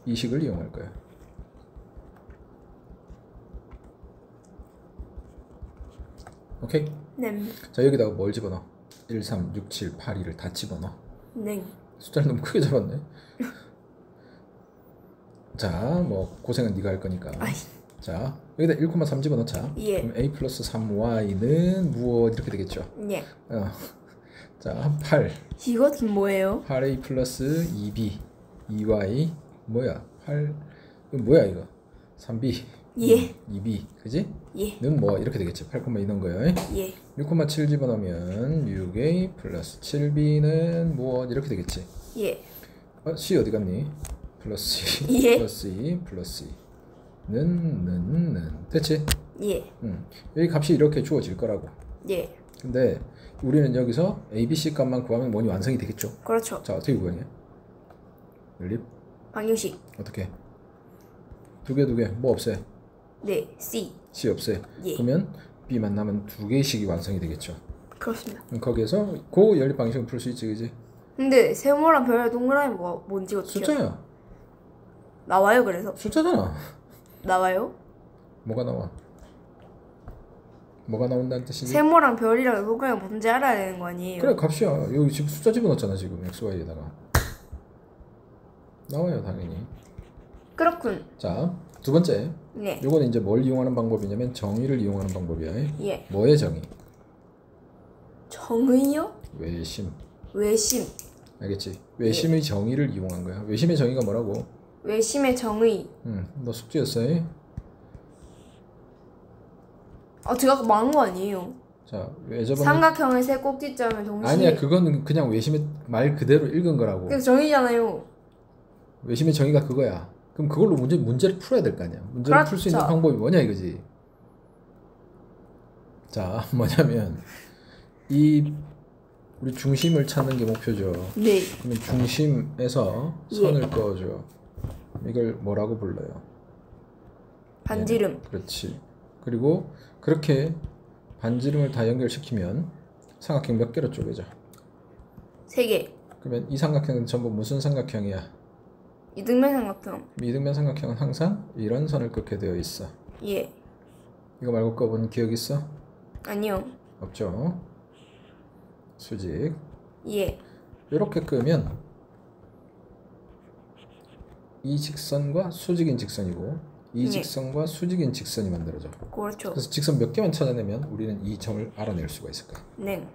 이 식을 이용할 거야. 오케이? 네. 자, 여기다가 뭘 집어넣어? 1, 3, 6, 7, 8, 2를 다 집어넣어. 네. 숫자를 너무 크게 잡았네. 자, 뭐 고생은 네가 할 거니까. 아이. 자, 여기다 1,3 집어넣자. 예. 그럼 a 플러스 3y는 무엇 이렇게 되겠죠. 네. 자, 8. 이것은 뭐예요? 8a 플러스 2b 2y 뭐야? 8 이거 뭐야 이거? 3b 예. 2b 그지? 예. 는 뭐 이렇게 되겠지. 8, 이런 거예요. 예. 6,7 집어넣으면 6a 플러스 7b는 무엇 이렇게 되겠지. 예. c 어디 갔니? 플러스 2 예. 플러스 2 플러스 2는 됐지? 예. 여기 값이 이렇게 주어질 거라고. 예. 근데 우리는 여기서 a, b, c 값만 구하면 원이 완성이 되겠죠. 그렇죠. 자, 어떻게 구하냐? 연립 방정식. 어떻게? 두 개 뭐 없애? 네. C. c 없애. 예. 그러면 b만 남은 두 개씩이 완성이 되겠죠. 그렇습니다. 거기에서 그 연립 방식을 풀 수 있지, 그지? 근데 세모랑 별의 동그라미 뭔지 어떻게 숫자야. 나와요? 그래서 숫자잖아. 나와요? 뭐가 나와? 뭐가 나온다는 뜻이지? 세모랑 별이랑 동그라미 뭔지 알아야 되는 거 아니에요? 그래, 값이야. 여기 지금 숫자 집어넣었잖아, 지금 x, y에다가. 나와요, 당연히. 그렇군. 자, 두 번째. 네. 요거는 이제 뭘 이용하는 방법이냐면 정의를 이용하는 방법이야. 예. 뭐의 정의? 정의요? 외심. 외심. 알겠지? 외심의 정의를 이용한 거야. 외심의 정의가 뭐라고? 외심의 정의. 너 숙제였어. 제가 아까 말한 거 아니에요. 자, 왜 저번에 삼각형의 세 꼭지점을 동시에. 아니야, 그거는 그냥 외심의 말 그대로 읽은 거라고. 그래서 정의잖아요. 외심의 정의가 그거야. 그럼 그걸로 문제를 풀어야 될 거 아니야. 문제를 그렇죠. 풀 수 있는 방법이 뭐냐 이거지. 자, 뭐냐면 이 우리 중심을 찾는 게 목표죠. 네. 그러면 중심에서 선을 그어줘. 이걸 뭐라고 불러요? 반지름. 네, 그렇지. 그리고 그렇게 반지름을 다 연결시키면 삼각형 몇 개로 쪼개져? 3개. 그러면 이 삼각형은 전부 무슨 삼각형이야? 이등변 삼각형. 이등변 삼각형은 항상 이런 선을 긋게 되어 있어. 예. 이거 말고 꺼본 기억 있어? 아니요. 없죠. 수직. 예. 이렇게 끄면 이 직선과 수직인 직선이고 이 직선과 수직인 직선이 만들어져. 그렇죠. 그래서 직선 몇 개만 찾아내면 우리는 이 점을 알아낼 수가 있을 거야. 네.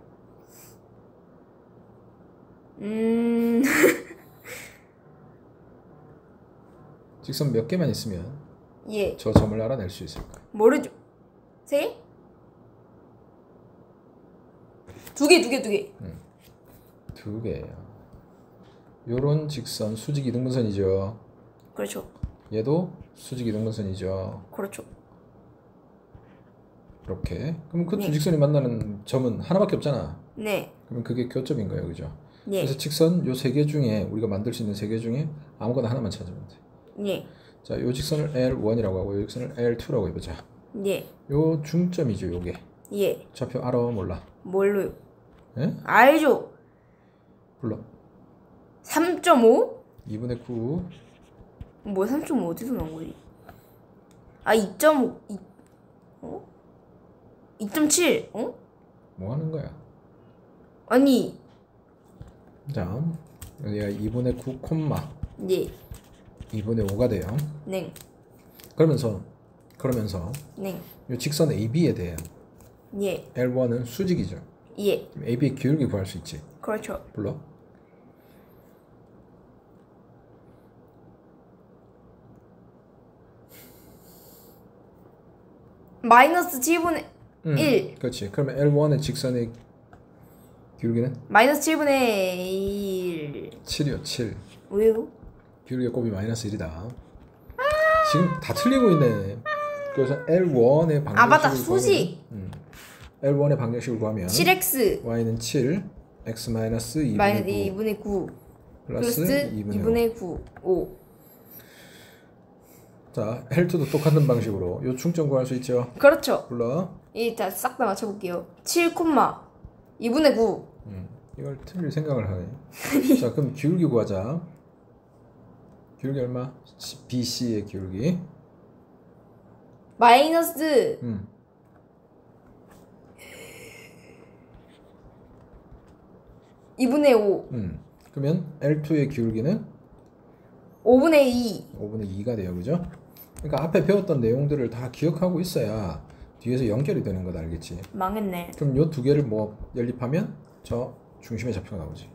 직선 몇 개만 있으면 예. 저 점을 알아낼 수 있을 거야. 모르죠. 3개? 2개. 두 개야. 요런 직선 수직 이등분선이죠. 그렇죠. 얘도 수직 이등분선이죠. 그렇죠. 이렇게. 그럼 그 두 직선이 만나는 점은 하나밖에 없잖아. 네. 그럼 그게 교점인 거예요, 그죠? 예. 그래서 직선 요 세 개 중에 우리가 만들 수 있는 세 개 중에 아무거나 하나만 찾으면 돼. 예. 자, 요 직선을 L1이라고 하고 요 직선을 L2라고 해보자. 예. 요 중점이죠, 요게. 예. 좌표 알아 몰라? 뭘로요? 예? 알죠. 불러. 3.5? 2분의 9. 뭐야 3.5 어디서 나온 거지? 아 2.5 어? 2.7 어? 뭐 하는 거야? 아니 자, 여기가 2분의 9 콤마 예. 2분의 5가 돼요. 네. 그러면서 네. 요 직선 AB에 대해 예. L1은 수직이죠. 예. 그럼 AB의 기울기 구할 수 있지. 그렇죠. 불러. 마이너스 7분의 1 그렇지. 그러면 L1의 직선의 기울기는 마이너스 7분의 1 7이요. 7. 왜요? 기울기의 곱이 마이너스 1이다. 지금 다 틀리고 있네. 그래서 L1의 방정식을 아 맞다 수직 L1의 방정식을 구하면 7x y는 7 x 마이너스 2분의 9 마이너스 2분의 9 플러스 플러스 2분의 2분의 5 자, L2도 똑같은 방식으로 요 중점 구할 수 있죠. 그렇죠. 불러. 일단 싹 다 맞춰볼게요. 7, 2분의 9 이걸 틀릴 생각을 하네. 자, 그럼 기울기 구하자. 기울기 얼마? BC의 기울기. 마이너스 2분의 5 그러면 L2의 기울기는 5분의 2 5분의 2가 돼요. 그죠? 그러니까 앞에 배웠던 내용들을 다 기억하고 있어야 뒤에서 연결이 되는 거 알겠지? 망했네. 그럼 요 두 개를 뭐 연립하면 저 중심의 좌표가 나오지.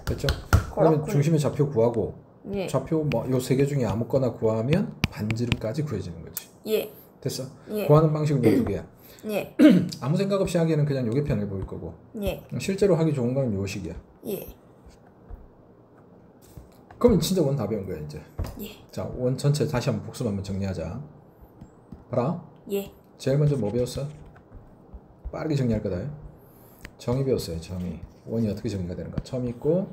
됐죠? 그러면 그렇군. 중심의 좌표 구하고 예. 좌표 뭐 요 세 개 중에 아무거나 구하면 반지름까지 구해지는 거지. 예. 됐어? 예. 구하는 방식은 요 두 개야. 예. 아무 생각 없이 하기에는 그냥 요게 편해 보일 거고 예. 실제로 하기 좋은 건 요 식이야. 예. 그러면 진짜 원 다 배운 거야 이제. 예. 자, 원 전체 다시 한번 복습 한번 정리하자. 봐라. 예. 제일 먼저 뭐 배웠어? 빠르게 정리할 거다. 정의 배웠어요. 정의. 원이 어떻게 정의가 되는가. 점이 있고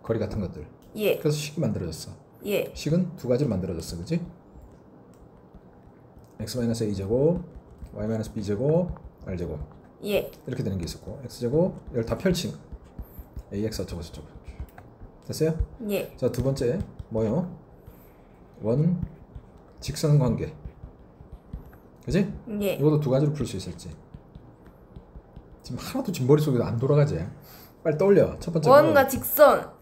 거리 같은 것들. 예. 그래서 식이 만들어졌어. 예. 식은 두 가지로 만들어졌어. 그치? x-a제곱 y-b제곱 r제곱 예. 이렇게 되는 게 있었고 x제곱 이걸 다 펼친 거. ax 어쩌고 저쩌고. 됐어요? 예. 자, 두 번째 뭐요? 원 직선 관계. 그치? 예. 이것도 두 가지로 풀 수 있었지. 지금 하나도 지금 머릿속에 안 돌아가지. 빨리 떠올려. 첫 번째 원과 직선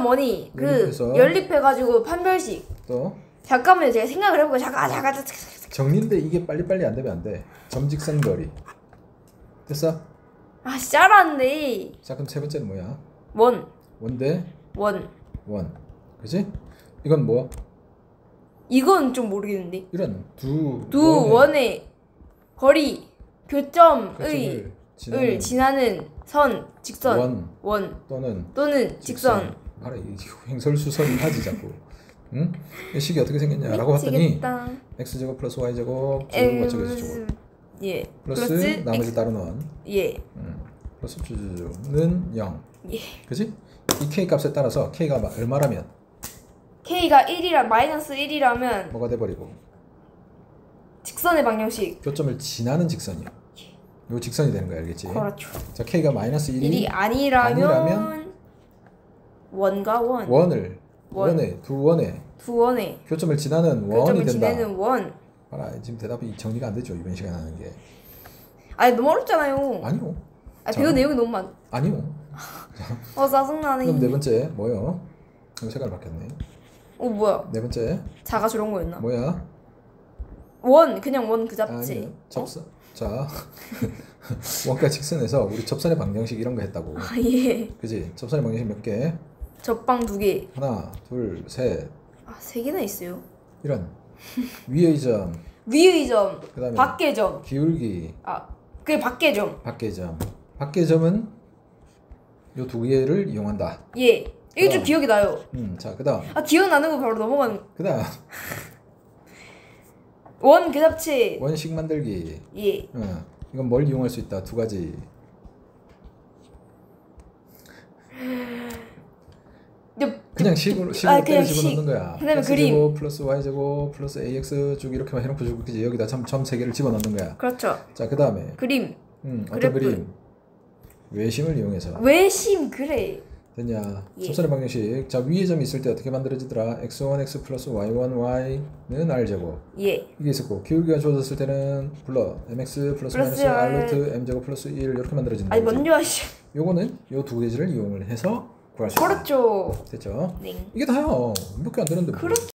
원이 그 연립해서. 연립해가지고 판별식. 또 잠깐만요. 제가 생각을 해보고 잠깐. 정리인데 이게 빨리빨리 안 되면 안 돼. 점직선 거리. 됐어? 아 짜란데. 자, 그럼 세 번째는 뭐야? 원. 원대 원. 원. 그치? 이건 뭐? 이건 좀 모르겠는데. 이런 두 원의 거리 교점의 거점을 을 지나는 선 직선 원 또는 직선. 알아, 이 횡설수설을 하지 자꾸. 응? 이 식이 어떻게 생겼냐라고 봤더니 미치겠다. x제곱 플러스 y제곱 제곱 어쩌고 저쩌고 예. 플러스 나머지 X. 다른 원 예. 플러스 주주는 0. 예. 그치? 이 k 값에 따라서 k가 얼마라면 K가 1이라 마이너스 1이라면 뭐가 돼버리고 직선의 방정식. 교점을 지나는 직선이요. 요 직선이 되는 거야. 알겠지? 그렇죠. 자, k가 마이너스 1이 1이 아니라면 원과 원. 원에 두 원에 두 원의 교점을 지나는 원이 교점을 된다. 지내는 원. 봐라, 지금 대답이 정리가 안 되죠. 이번 시간에 하는 게. 아니 너무 어렵잖아요. 아니요. 아 자, 배운 내용이 너무 많. 아니요. 짜증나네. 그럼 네 번째 뭐요? 이거 색깔 바뀌었네. 뭐야? 네 번째 자가 저런 거였나? 뭐야? 원 그냥 원 그 잡지. 아니요. 접선. 자, 원가 직선에서 우리 접선의 방정식 이런 거 했다고. 아 예. 그지? 접선의 방정식 몇 개? 접방 2개. 하나, 둘, 셋. 아 3개나 있어요. 이런 위의 점, 위의 점, 그다음에 밖의 점. 기울기, 아 그게 밖의 점. 밖의 점. 밖의 점은 요 두 개를 이용한다. 예. 이게 좀 그럼. 기억이 나요. 자, 그다음 아 기억나는 거 바로 넘어가는. 그다음 원 그 잡지. 원식 만들기. 예. 이건 뭘 이용할 수 있다? 두 가지. 그냥 식으로 그냥 때려 식. 집어넣는 거야. 그다음에 x 그림. 제곱 플러스 y 제곱 플러스 ax 쭉 이렇게만 해놓고 쭉 그지 여기다 점 세 개를 집어넣는 거야. 그렇죠. 자 그 다음에 그림. 어떤 그래프. 그림 외심을 이용해서 외심 그래. 됐냐? 예. 접선의 방정식. 자 위에 점이 있을 때 어떻게 만들어지더라? x1 x 플러스 y1 y는 r 제곱. 예. 이게 있었고 기울기가 주어졌을 때는 불러 mx 플러스 마이너스 r 루트 m 제곱 플러스 1 이렇게 만들어진다. 아니 그지? 먼저 하시. 요거는 요 두 가지를 이용을 해서 구할 수 있다. 그렇죠. 됐죠? 네. 이게 다야. 몇 개 안 되는데. 뭐. 그렇죠.